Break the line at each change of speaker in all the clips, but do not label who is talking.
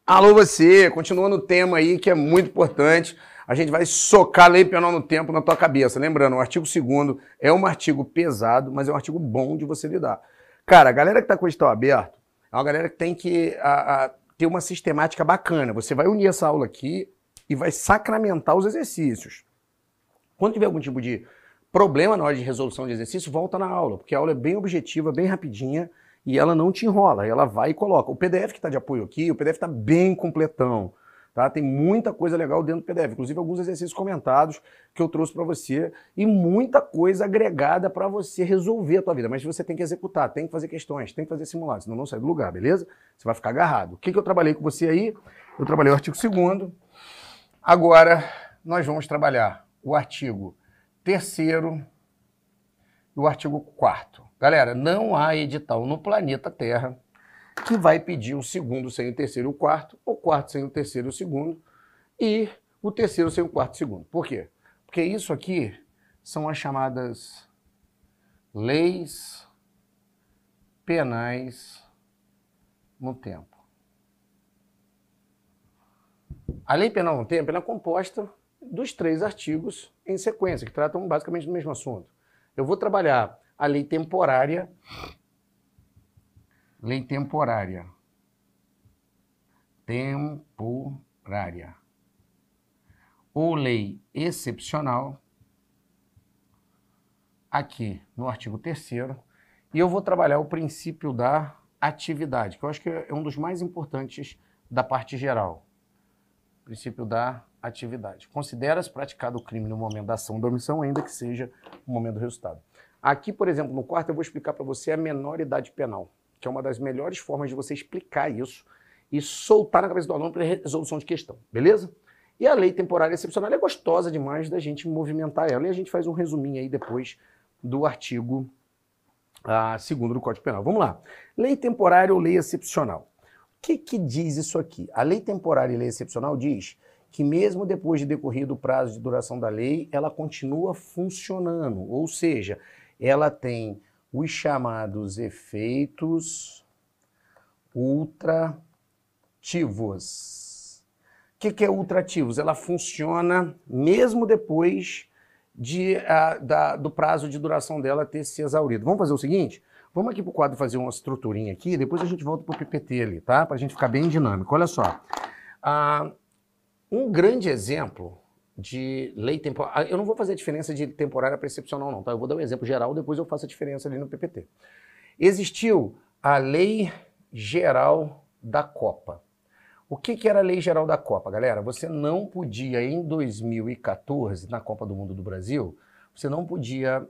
Alô você, continuando o tema aí que é muito importante, a gente vai socar a lei penal no tempo na tua cabeça. Lembrando, o artigo 2º é um artigo pesado, mas é um artigo bom de você lidar. Cara, a galera que tá com o edital aberto é uma galera que tem que ter uma sistemática bacana. Você vai unir essa aula aqui e vai sacramentar os exercícios. Quando tiver algum tipo de problema na hora de resolução de exercício, volta na aula, porque a aula é bem objetiva, bem rapidinha, e ela não te enrola, ela vai e coloca. O PDF que está de apoio aqui, o PDF está bem completão, tá? Tem muita coisa legal dentro do PDF, inclusive alguns exercícios comentados que eu trouxe para você e muita coisa agregada para você resolver a tua vida. Mas você tem que executar, tem que fazer questões, tem que fazer simulados, senão não sai do lugar, beleza? Você vai ficar agarrado. O que eu trabalhei com você aí? Eu trabalhei o artigo 2º. Agora nós vamos trabalhar o artigo 3º e o artigo 4º. Galera, não há edital no planeta Terra que vai pedir o 2º sem o 3º e o 4º, o 4º sem o 3º e o 2º, e o 3º sem o 4º e o 2º. Por quê? Porque isso aqui são as chamadas leis penais no tempo. A lei penal no tempo ela é composta dos 3 artigos em sequência, que tratam basicamente do mesmo assunto. Eu vou trabalhar a lei temporária, ou lei excepcional, aqui no artigo 3º, e eu vou trabalhar o princípio da atividade, que eu acho que é um dos mais importantes da parte geral. Princípio da atividade. Considera-se praticado o crime no momento da ação ou da omissão, ainda que seja o momento do resultado. Aqui, por exemplo, no 4º, eu vou explicar para você a menoridade penal, que é uma das melhores formas de você explicar isso e soltar na cabeça do aluno para resolução de questão, beleza? E a lei temporária excepcional é gostosa demais da gente movimentar ela, e a gente faz um resuminho aí depois do artigo 2º do Código Penal. Vamos lá. Lei temporária ou lei excepcional. O que diz isso aqui? A lei temporária e lei excepcional diz que mesmo depois de decorrido o prazo de duração da lei, ela continua funcionando, ou seja, ela tem os chamados efeitos ultrativos. O que é ultrativos? Ela funciona mesmo depois do prazo de duração dela ter se exaurido. Vamos fazer o seguinte? Vamos aqui para o quadro fazer uma estruturinha aqui, depois a gente volta para o PPT ali, tá? Para a gente ficar bem dinâmico. Olha só. Um grande exemplo de lei temporária... Eu não vou fazer a diferença de temporária para excepcional não, tá? Eu vou dar um exemplo geral, depois eu faço a diferença ali no PPT. Existiu a Lei Geral da Copa. O que era a Lei Geral da Copa, galera? Você não podia, em 2014, na Copa do Mundo do Brasil, você não podia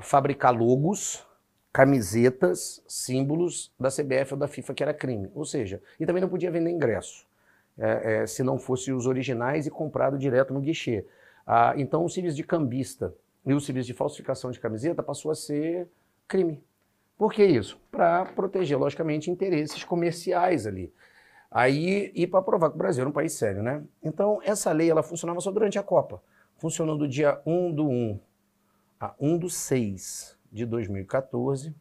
fabricar logos, camisetas, símbolos da CBF ou da FIFA, que era crime. Ou seja, e também não podia vender ingresso. Se não fossem os originais e comprado direto no guichê. Então o serviço de cambista e o serviço de falsificação de camiseta passou a ser crime. Por que isso? Para proteger, logicamente, interesses comerciais ali. E para provar que o Brasil era um país sério, né? Então essa lei ela funcionava só durante a Copa. Funcionou do dia 1/1 a 1/6 de 2014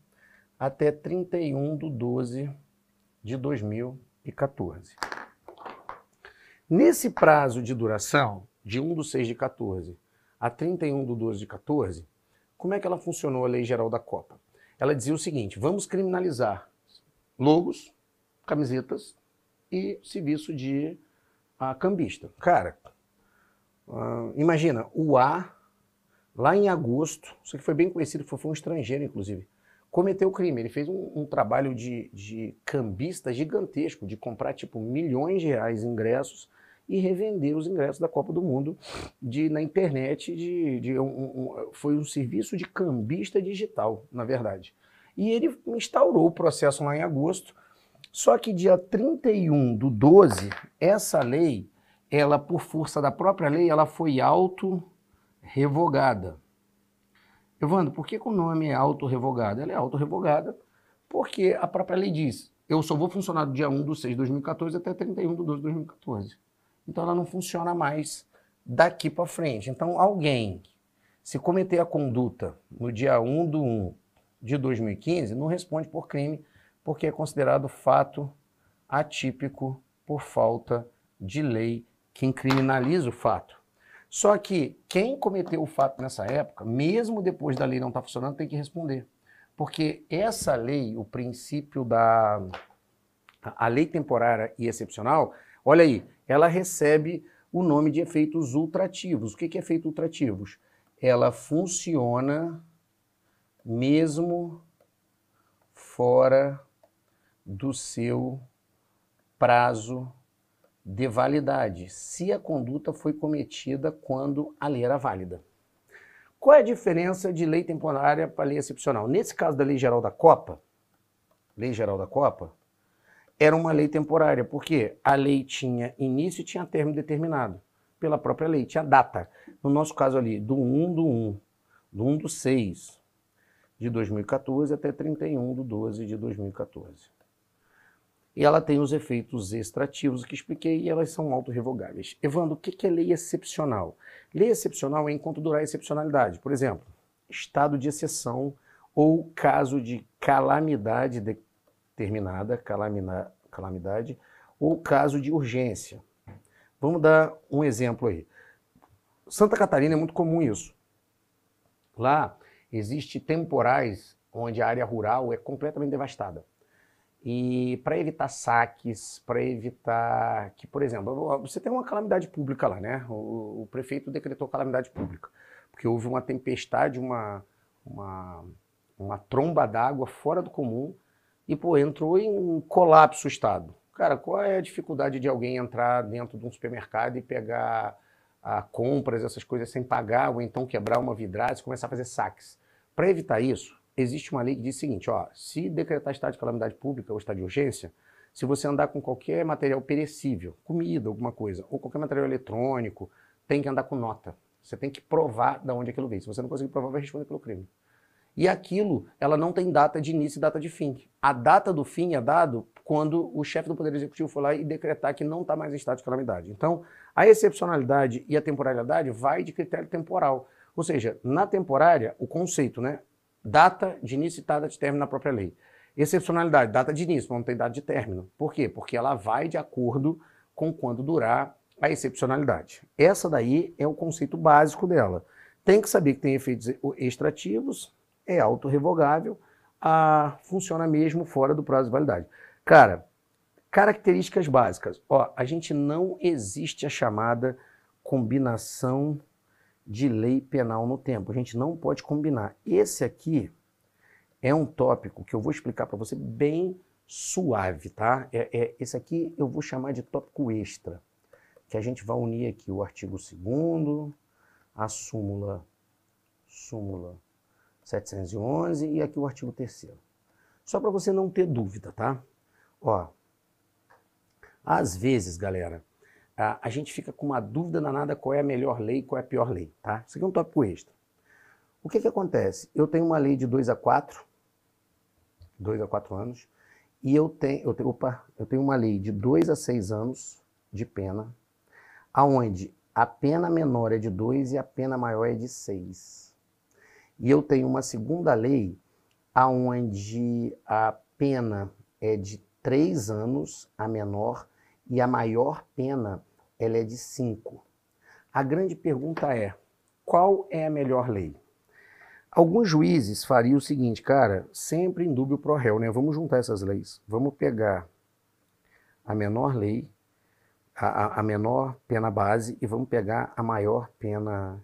até 31/12 de 2014. Nesse prazo de duração, de 1/6 de 14 a 31/12 de 14, como é que ela funcionou a Lei Geral da Copa? Ela dizia o seguinte: vamos criminalizar logos, camisetas e serviço de cambista. Cara, imagina, o lá em agosto, isso aqui foi bem conhecido, foi um estrangeiro, inclusive, cometeu o crime. Ele fez um trabalho de cambista gigantesco, de comprar tipo milhões de reais em ingressos e revender os ingressos da Copa do Mundo na internet. Foi um serviço de cambista digital, na verdade. E ele instaurou o processo lá em agosto, só que dia 31/12, essa lei, ela, por força da própria lei, ela foi auto-revogada. Evandro, por que o nome é auto-revogada? Ela é auto-revogada porque a própria lei diz: eu só vou funcionar do dia 1/6 de 2014 até 31/12 de 2014. Então ela não funciona mais daqui para frente. Então alguém, se cometer a conduta no dia 1/1 de 2015, não responde por crime, porque é considerado fato atípico por falta de lei que criminaliza o fato. Só que quem cometeu o fato nessa época, mesmo depois da lei não estar funcionando, tem que responder. Porque essa lei, o princípio a lei temporária e excepcional, olha aí, ela recebe o nome de efeitos ultrativos. O que é efeitos ultrativos? Ela funciona mesmo fora do seu prazo de validade, se a conduta foi cometida quando a lei era válida. Qual é a diferença de lei temporária para lei excepcional? Nesse caso da Lei Geral da Copa, era uma lei temporária, porque a lei tinha início e tinha término determinado pela própria lei, tinha data. No nosso caso ali, do 1/6 de 2014 até 31/12 de 2014. E ela tem os efeitos extrativos que expliquei e elas são autorrevogáveis. Evandro, o que é lei excepcional? Lei excepcional é enquanto durar a excepcionalidade. Por exemplo, estado de exceção ou caso de calamidade determinada, calamidade, ou caso de urgência. Vamos dar um exemplo aí. Santa Catarina é muito comum isso. Lá existe temporais onde a área rural é completamente devastada. E para evitar saques, para evitar que, por exemplo, você tem uma calamidade pública lá, né? O prefeito decretou calamidade pública, porque houve uma tempestade, uma tromba d'água fora do comum e, pô, entrou em um colapso o estado. Cara, qual é a dificuldade de alguém entrar dentro de um supermercado e pegar compras, essas coisas sem pagar, ou então quebrar uma vidraça e começar a fazer saques? Para evitar isso, existe uma lei que diz o seguinte, ó, se decretar estado de calamidade pública ou estado de urgência, se você andar com qualquer material perecível, comida, alguma coisa, ou qualquer material eletrônico, tem que andar com nota. Você tem que provar de onde aquilo veio. Se você não conseguir provar, vai responder pelo crime. E aquilo, ela não tem data de início e data de fim. A data do fim é dado quando o chefe do Poder Executivo for lá e decretar que não está mais em estado de calamidade. Então, a excepcionalidade e a temporalidade vai de critério temporal. Ou seja, na temporária, o conceito, né? Data de início e data de término na própria lei. Excepcionalidade, data de início, não tem data de término. Por quê? Porque ela vai de acordo com quando durar a excepcionalidade. Essa daí é o conceito básico dela. Tem que saber que tem efeitos extrativos, é autorrevogável, funciona mesmo fora do prazo de validade. Cara, características básicas. Ó, a gente não existe a chamada combinação de lei penal no tempo. A gente não pode combinar. Esse aqui é um tópico que eu vou explicar para você bem suave, tá? Esse aqui eu vou chamar de tópico extra, que a gente vai unir aqui o artigo 2º, a súmula 711 e aqui o artigo 3º. Só para você não ter dúvida, tá? Ó, às vezes, galera, a gente fica com uma dúvida danada qual é a melhor lei e qual é a pior lei, tá? Isso aqui é um tópico extra. O que acontece? Eu tenho uma lei de 2 a 4 anos, e eu tenho uma lei de 2 a 6 anos de pena, aonde a pena menor é de 2 e a pena maior é de 6. E eu tenho uma segunda lei, aonde a pena é de 3 anos, a menor, e a maior pena ela é de 5. A grande pergunta é, qual é a melhor lei? Alguns juízes fariam o seguinte, cara, sempre em dúbio pro réu, né? Vamos juntar essas leis. Vamos pegar a menor lei, a menor pena base, e vamos pegar a maior pena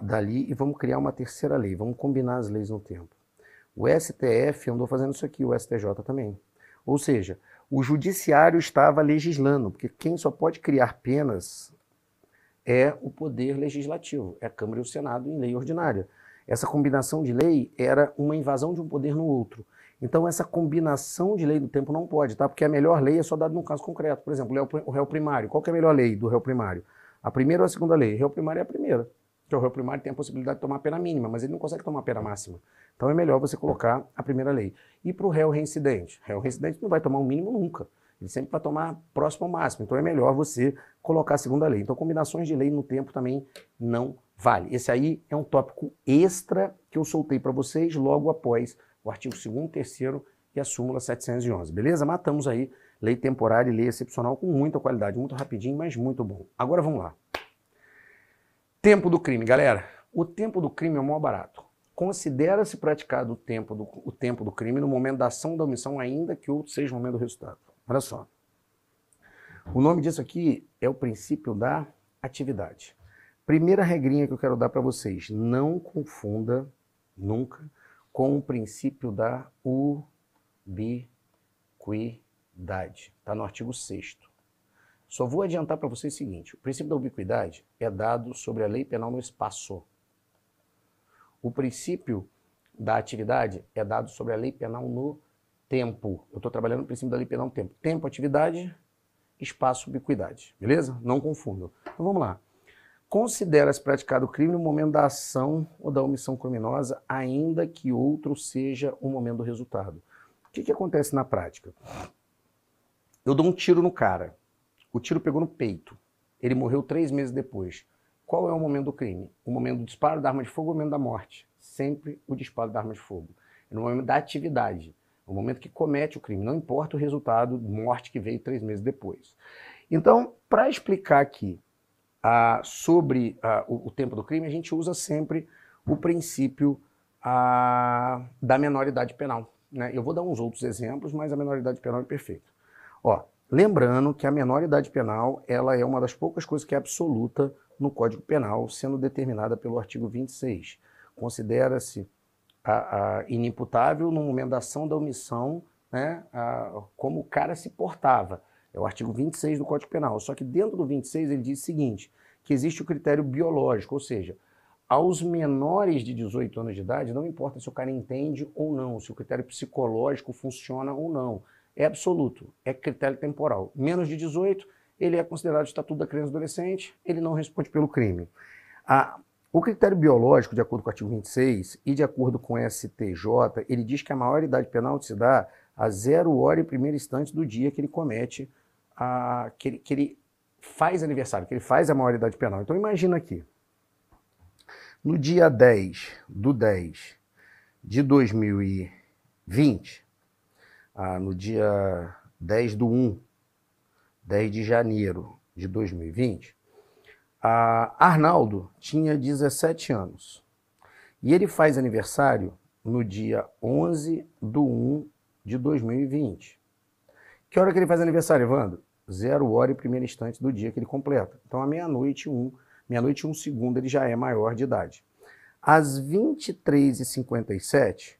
dali e vamos criar uma terceira lei. Vamos combinar as leis no tempo. O STF andou fazendo isso aqui, o STJ também. Ou seja, o judiciário estava legislando, porque quem só pode criar penas é o poder legislativo, é a Câmara e o Senado em lei ordinária. Essa combinação de lei era uma invasão de um poder no outro. Então essa combinação de lei do tempo não pode, tá? Porque a melhor lei é só dada num caso concreto. Por exemplo, o réu primário. Qual que é a melhor lei do réu primário? A primeira ou a segunda lei? O réu primário é a primeira. Porque o réu primário tem a possibilidade de tomar a pena mínima, mas ele não consegue tomar a pena máxima. Então é melhor você colocar a primeira lei. E para o réu reincidente? O réu reincidente não vai tomar o mínimo nunca. Ele sempre vai tomar próximo ao máximo. Então é melhor você colocar a segunda lei. Então combinações de lei no tempo também não vale. Esse aí é um tópico extra que eu soltei para vocês logo após o artigo 2º, 3º e a súmula 711. Beleza? Matamos aí Lei temporária e lei excepcional com muita qualidade, muito rapidinho, mas muito bom. Agora vamos lá. Tempo do crime, galera. O tempo do crime é o maior barato. Considera-se praticado o tempo do crime no momento da ação ou da omissão, ainda que outro seja o momento do resultado. Olha só. O nome disso aqui é o princípio da atividade. Primeira regrinha que eu quero dar para vocês, não confunda nunca com o princípio da ubiquidade. Está no artigo 6º. Só vou adiantar para vocês o seguinte, o princípio da ubiquidade é dado sobre a lei penal no espaço. O princípio da atividade é dado sobre a lei penal no tempo. Eu estou trabalhando no princípio da lei penal no tempo. Tempo, atividade, espaço, ubiquidade. Beleza? Não confundam. Então vamos lá. Considera-se praticado o crime no momento da ação ou da omissão criminosa, ainda que outro seja o momento do resultado. O que acontece na prática? Eu dou um tiro no cara. O tiro pegou no peito. Ele morreu 3 meses depois. Qual é o momento do crime? O momento do disparo da arma de fogo ou o momento da morte? Sempre o disparo da arma de fogo. É no momento da atividade. É o momento que comete o crime. Não importa o resultado, morte que veio 3 meses depois. Então, para explicar aqui sobre o tempo do crime, a gente usa sempre o princípio da menoridade penal, né? Eu vou dar uns outros exemplos, mas a menoridade penal é perfeita. Ó, lembrando que a menoridade penal ela é uma das poucas coisas que é absoluta no Código Penal, sendo determinada pelo artigo 26. Considera-se inimputável no momento da ação da omissão, né, como o cara se portava. É o artigo 26 do Código Penal. Só que dentro do 26 ele diz o seguinte, que existe o critério biológico, ou seja, aos menores de 18 anos de idade, não importa se o cara entende ou não, se o critério psicológico funciona ou não. É absoluto, é critério temporal. Menos de 18, ele é considerado estatuto da criança e adolescente, ele não responde pelo crime. O critério biológico, de acordo com o artigo 26 e de acordo com o STJ, ele diz que a maioridade penal se dá a 0 hora e primeiro instante do dia que ele comete, que ele faz aniversário, que ele faz a maioridade penal. Então imagina aqui, no dia 10/10 de 2020, no dia 10/1, 10 de janeiro de 2020, Arnaldo tinha 17 anos. E ele faz aniversário no dia 11/1 de 2020. Que hora que ele faz aniversário, Evandro? 0 hora e primeiro instante do dia que ele completa. Então, à meia-noite e 1 segundo, ele já é maior de idade. Às 23h57,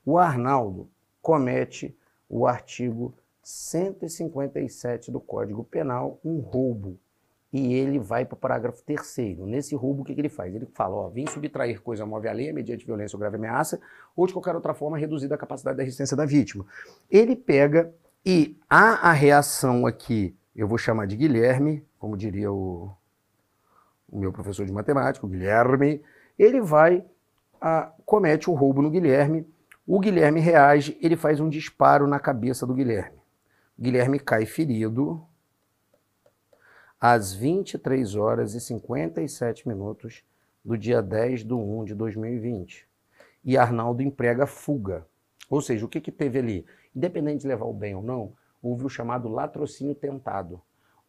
o Arnaldo comete o artigo 157 do Código Penal, um roubo. E ele vai para o parágrafo 3º. Nesse roubo, o que ele faz? Ele fala, ó, vim subtrair coisa móvel alheia mediante violência ou grave ameaça, ou de qualquer outra forma reduzida a capacidade da resistência da vítima. Ele pega e a reação aqui, eu vou chamar de Guilherme, como diria o meu professor de matemática, o Guilherme, ele vai, comete o roubo no Guilherme, o Guilherme reage, ele faz um disparo na cabeça do Guilherme. O Guilherme cai ferido às 23h57 do dia 10/1 de 2020. E Arnaldo emprega fuga. Ou seja, o que teve ali? Independente de levar o bem ou não, houve o chamado latrocínio tentado.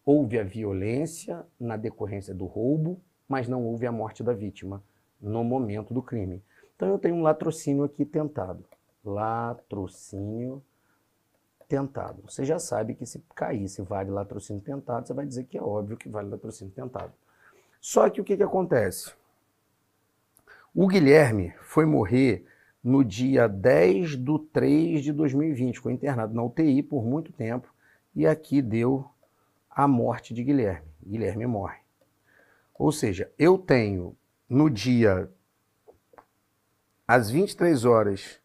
Houve a violência na decorrência do roubo, mas não houve a morte da vítima no momento do crime. Então eu tenho um latrocínio aqui tentado. Latrocínio tentado. Você já sabe que se cair, se vale latrocínio tentado, você vai dizer que é óbvio que vale latrocínio tentado. Só que o que acontece? O Guilherme foi morrer no dia 10/3 de 2020, ficou internado na UTI por muito tempo, e aqui deu a morte de Guilherme. Guilherme morre. Ou seja, eu tenho no dia, às 23 horas,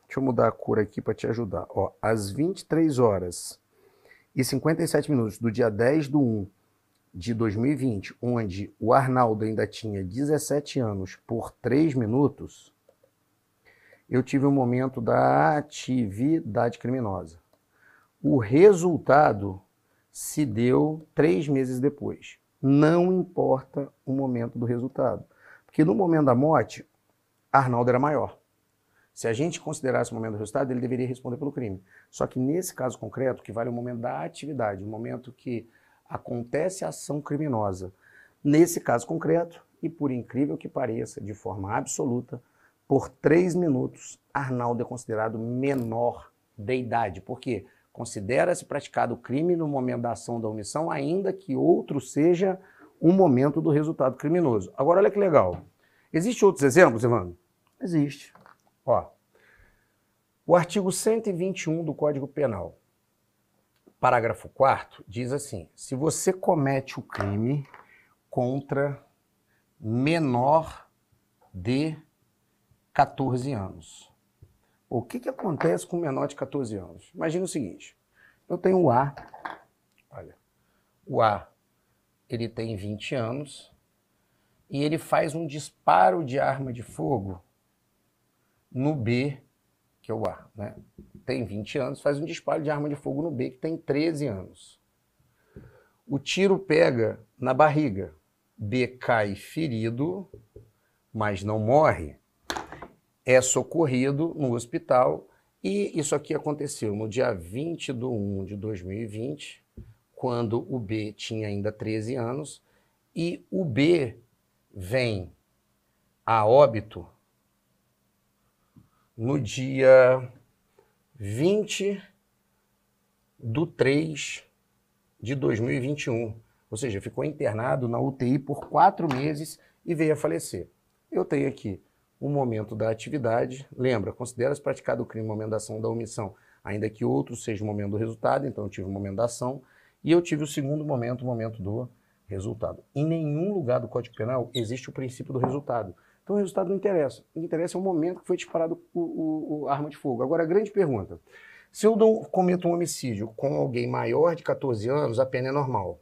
deixa eu mudar a cor aqui para te ajudar. Ó, às 23h57 do dia 10/1 de 2020, onde o Arnaldo ainda tinha 17 anos por 3 minutos, eu tive um momento da atividade criminosa. O resultado se deu 3 meses depois. Não importa o momento do resultado. Porque no momento da morte, Arnaldo era maior. Se a gente considerasse o momento do resultado, ele deveria responder pelo crime. Só que nesse caso concreto, que vale o momento da atividade, o momento que acontece a ação criminosa, nesse caso concreto, e por incrível que pareça, de forma absoluta, por 3 minutos, Arnaldo é considerado menor de idade. Por quê? Considera-se praticado o crime no momento da ação ou da omissão, ainda que outro seja o momento do resultado criminoso. Agora, olha que legal. Existem outros exemplos, Evandro? Existe. Ó, o artigo 121 do Código Penal, parágrafo 4º, diz assim: se você comete o crime contra menor de 14 anos. O que acontece com um menor de 14 anos? Imagina o seguinte, eu tenho o A, olha, o A, ele tem 20 anos e ele faz um disparo de arma de fogo no B, que é o A, né? Tem 20 anos, faz um disparo de arma de fogo no B, que tem 13 anos. O tiro pega na barriga, B cai ferido, mas não morre, é socorrido no hospital, e isso aqui aconteceu no dia 20/1/2020, quando o B tinha ainda 13 anos, e o B vem a óbito no dia 20/3/2021, ou seja, ficou internado na UTI por 4 meses e veio a falecer. Eu tenho aqui o momento da atividade, lembra, considera-se praticado o crime no momento da ação ou da omissão, ainda que outro seja o momento do resultado, então eu tive o momento da ação, e eu tive o segundo momento, o momento do resultado. Em nenhum lugar do Código Penal existe o princípio do resultado. Então o resultado não interessa. O que interessa é o momento que foi disparado a arma de fogo. Agora, a grande pergunta: se eu cometo um homicídio com alguém maior de 14 anos, a pena é normal.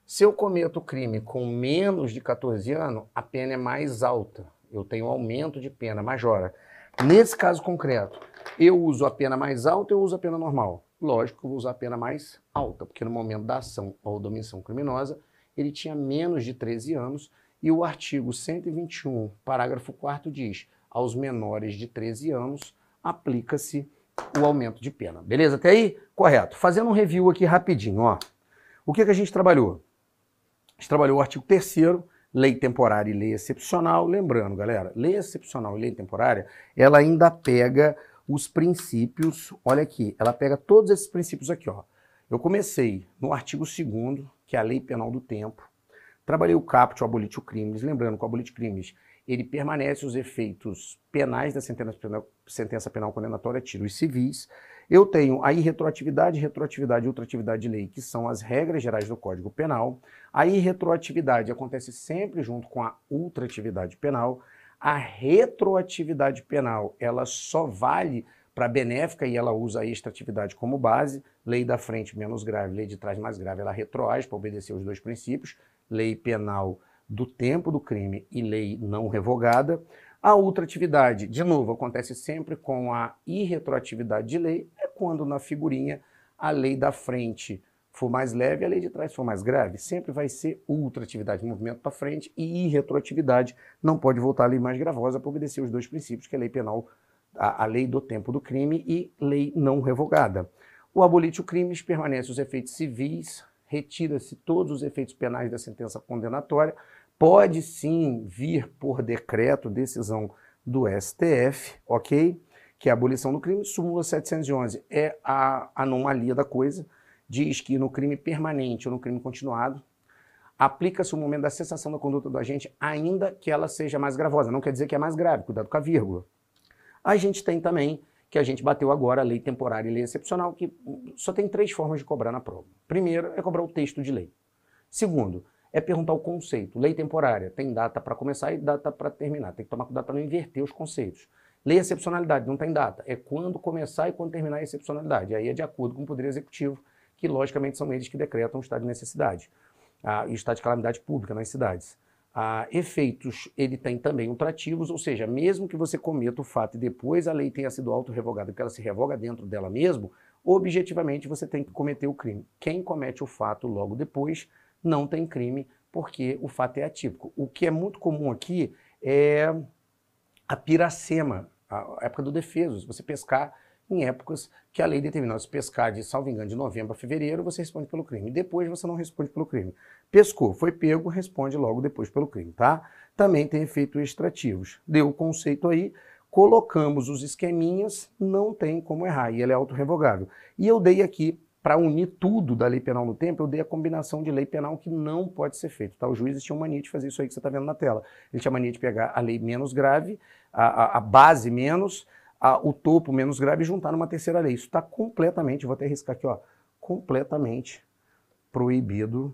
Se eu cometo o crime com menos de 14 anos, a pena é mais alta. Eu tenho aumento de pena, majora. Nesse caso concreto, eu uso a pena mais alta ou eu uso a pena normal? Lógico que eu vou usar a pena mais alta, porque no momento da ação ou da omissão criminosa, ele tinha menos de 13 anos, e o artigo 121, parágrafo 4º diz: aos menores de 13 anos, aplica-se o aumento de pena. Beleza? Até aí? Correto. Fazendo um review aqui rapidinho, ó. O que a gente trabalhou? A gente trabalhou o artigo 3º, lei temporária e lei excepcional. Lembrando, galera, lei excepcional e lei temporária, ela ainda pega os princípios, olha aqui, ela pega todos esses princípios aqui, ó. Eu comecei no artigo 2º, que é a lei penal do tempo. Trabalhei o caput, o abolitio crimes. Lembrando que o abolitio crimes, ele permanece os efeitos penais da sentença penal condenatória, tira os civis. Eu tenho a irretroatividade, retroatividade e ultratividade de lei, que são as regras gerais do Código Penal. A irretroatividade acontece sempre junto com a ultratividade penal. A retroatividade penal, ela só vale para benéfica e ela usa a extratividade como base. Lei da frente menos grave, lei de trás mais grave, ela retroage para obedecer os dois princípios. Lei penal do tempo do crime e lei não revogada. A ultratividade, de novo, acontece sempre com a irretroatividade de lei, é quando na figurinha a lei da frente for mais leve e a lei de trás for mais grave. Sempre vai ser ultratividade, movimento para frente, e irretroatividade não pode voltar à lei mais gravosa para obedecer os dois princípios, que é a lei penal, a lei do tempo do crime e lei não revogada. O abolitio crimes permanece os efeitos civis, retira-se todos os efeitos penais da sentença condenatória, pode sim vir por decreto, decisão do STF, ok? Que é a abolição do crime. Súmula 711 é a anomalia da coisa, diz que no crime permanente ou no crime continuado, aplica-se o momento da cessação da conduta do agente, ainda que ela seja mais gravosa. Não quer dizer que é mais grave, cuidado com a vírgula. A gente tem também, que a gente bateu agora, a lei temporária e lei excepcional, que só tem 3 formas de cobrar na prova. Primeiro é cobrar o texto de lei. Segundo, é perguntar o conceito. Lei temporária tem data para começar e data para terminar. Tem que tomar cuidado para não inverter os conceitos. Lei excepcionalidade não tem data. É quando começar e quando terminar a excepcionalidade. Aí é de acordo com o Poder Executivo, que logicamente são eles que decretam o estado de necessidade e o estado de calamidade pública nas cidades. Efeitos, ele tem também ultrativos, ou seja, mesmo que você cometa o fato e depois a lei tenha sido autorrevogada, porque ela se revoga dentro dela mesmo, objetivamente você tem que cometer o crime. Quem comete o fato logo depois não tem crime, porque o fato é atípico. O que é muito comum aqui é a piracema. a época do defeso, se você pescar em épocas que a lei determinou. Se pescar de, salvo engano, de novembro a fevereiro, você responde pelo crime. Depois você não responde pelo crime. Pescou, foi pego, responde logo depois pelo crime, tá? Também tem efeitos extrativos. Deu o conceito aí, colocamos os esqueminhas, não tem como errar, e ele é autorrevogável. E eu dei aqui, para unir tudo da lei penal no tempo, eu dei a combinação de lei penal que não pode ser feito, tá? Os juízes tinham mania de fazer isso aí que você está vendo na tela. Ele tinha mania de pegar a lei menos grave, a base menos, o topo menos grave e juntar numa terceira lei. Isso está completamente, vou até riscar aqui, ó, completamente proibido.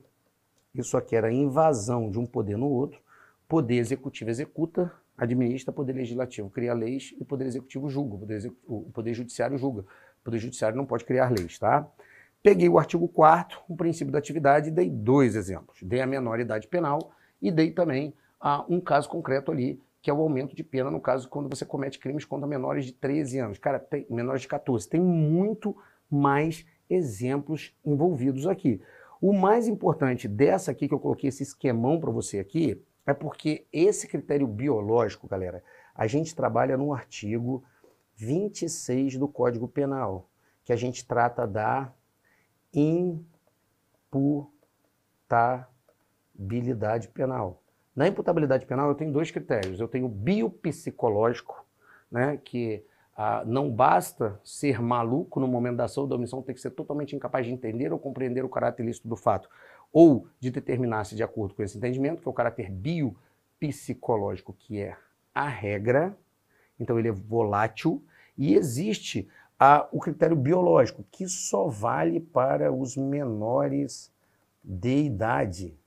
Isso aqui era invasão de um poder no outro. Poder executivo executa, administra, poder legislativo cria leis e poder executivo julga, o poder judiciário julga. O poder judiciário não pode criar leis, tá? Peguei o artigo 4º, o princípio da atividade, e dei 2 exemplos. Dei a menor idade penal e dei também um caso concreto ali, que é o aumento de pena no caso quando você comete crimes contra menores de 13 anos. Cara, tem menores de 14. Tem muito mais exemplos envolvidos aqui. O mais importante dessa aqui, que eu coloquei esse esquemão para você aqui, é porque esse critério biológico, galera, a gente trabalha no artigo 26 do Código Penal, que a gente trata da imputabilidade penal. Na imputabilidade penal eu tenho 2 critérios. Eu tenho o biopsicológico, né, que não basta ser maluco no momento da ação ou da omissão, tem que ser totalmente incapaz de entender ou compreender o caráter ilícito do fato, ou de determinar-se de acordo com esse entendimento, que é o caráter biopsicológico, que é a regra, então ele é volátil, e existe o critério biológico, que só vale para os menores de idade.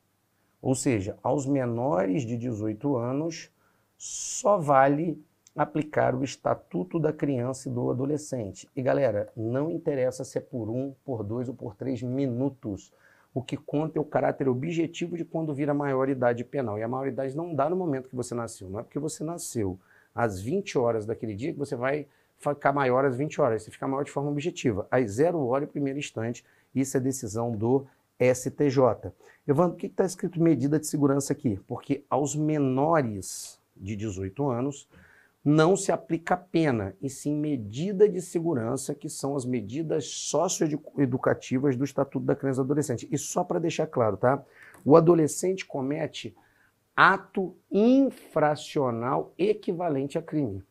Ou seja, aos menores de 18 anos, só vale aplicar o Estatuto da Criança e do Adolescente. E galera, não interessa se é por 1, por 2 ou por 3 minutos. O que conta é o caráter objetivo de quando vira maioridade penal. E a maioridade não dá no momento que você nasceu. Não é porque você nasceu às 20 horas daquele dia que você vai ficar maior às 20 horas. Você fica maior de forma objetiva. Às 0 hora e primeiro instante, isso é decisão do STJ. Evandro, por que está escrito medida de segurança aqui? Porque aos menores de 18 anos não se aplica pena, e sim medida de segurança, que são as medidas socioeducativas do Estatuto da Criança e do Adolescente. E só para deixar claro, tá? O adolescente comete ato infracional equivalente a crime.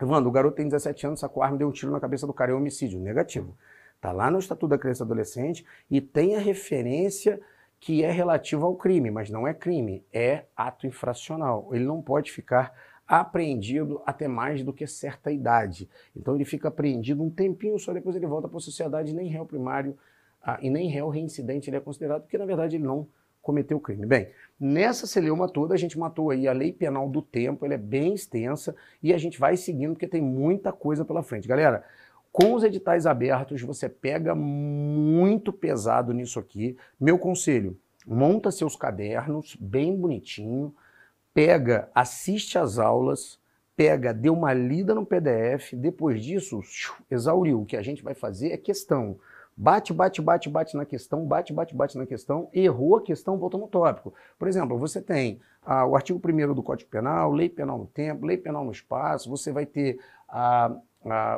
Evandro, o garoto tem 17 anos, sacou a arma e deu um tiro na cabeça do cara, é homicídio. Negativo. Está lá no Estatuto da Criança e do Adolescente e tem a referência que é relativa ao crime, mas não é crime, é ato infracional. Ele não pode ficar apreendido até mais do que certa idade. Então ele fica apreendido um tempinho só, depois ele volta para a sociedade, nem réu primário e nem réu reincidente ele é considerado, porque na verdade ele não cometeu crime. Bem, nessa celeuma toda a gente matou aí a lei penal do tempo, ela é bem extensa e a gente vai seguindo porque tem muita coisa pela frente. Galera, com os editais abertos você pega muito pesado nisso aqui. Meu conselho, monta seus cadernos bem bonitinho, pega, assiste às aulas, pega, dê uma lida no PDF, depois disso, exauriu. O que a gente vai fazer é questão. Bate na questão, bate na questão, errou a questão, volta no tópico. Por exemplo, você tem o artigo 1º do Código Penal, lei penal no tempo, lei penal no espaço, você vai ter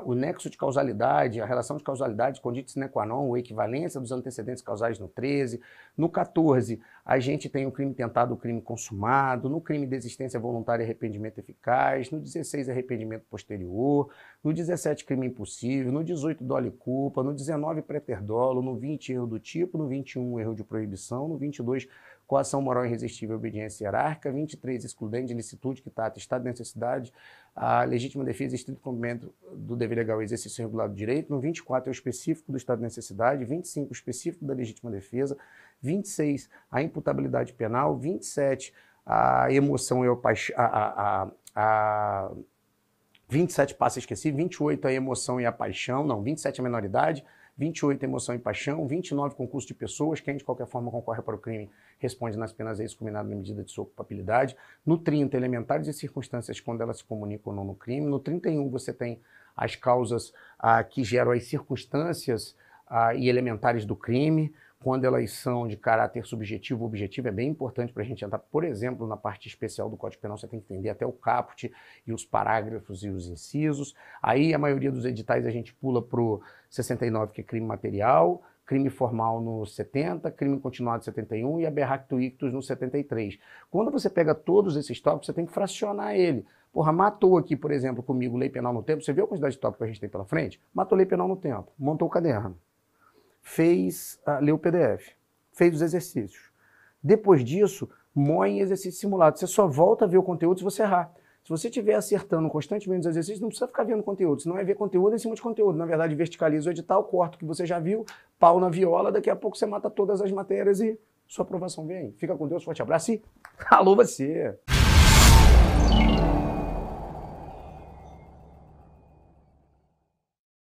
o nexo de causalidade, a relação de causalidade, condito sine qua non, a equivalência dos antecedentes causais no 13. No 14, a gente tem o crime tentado, o crime consumado. No crime de existência voluntária, arrependimento eficaz. No 16, arrependimento posterior. No 17, crime impossível. No 18, dolo e culpa. No 19, preterdolo. No 20, erro do tipo. No 21, erro de proibição. No 22, coação moral irresistível, obediência hierárquica. 23, excludente de ilicitude, que trata estado de necessidade, a legítima defesa, estrito cumprimento do dever legal e exercício regular do direito. No 24 é o específico do estado de necessidade. 25, o específico da legítima defesa. 26, a imputabilidade penal. 27, a emoção e a paixão. 27 passa esqueci. 28, a emoção e a paixão. Não, 27 é a menoridade. 28, emoção e paixão. 29, concurso de pessoas. Quem de qualquer forma concorre para o crime responde nas penas ex-combinado na medida de sua culpabilidade. No 30, elementares e circunstâncias quando elas se comunicam ou não no crime. No 31, você tem as causas que geram as circunstâncias e elementares do crime. quando elas são de caráter subjetivo ou objetivo, é bem importante para a gente entrar, por exemplo, na parte especial do Código Penal, você tem que entender até o caput e os parágrafos e os incisos. Aí a maioria dos editais a gente pula para o 69, que é crime material, crime formal no 70, crime continuado no 71 e aberracto ictus no 73. Quando você pega todos esses tópicos, você tem que fracionar ele. Porra, matou aqui, por exemplo, comigo Lei Penal no Tempo, você viu a quantidade de tópicos que a gente tem pela frente? Matou Lei Penal no Tempo, montou o caderno, leu o PDF, fez os exercícios. Depois disso, moe em exercício simulado. Você só volta a ver o conteúdo se você errar. Se você estiver acertando constantemente os exercícios, não precisa ficar vendo conteúdo, senão é ver conteúdo em cima de conteúdo. Na verdade, verticaliza o edital, corta o que você já viu, pau na viola, daqui a pouco você mata todas as matérias e sua aprovação vem aí. Fica com Deus, forte abraço e alô você!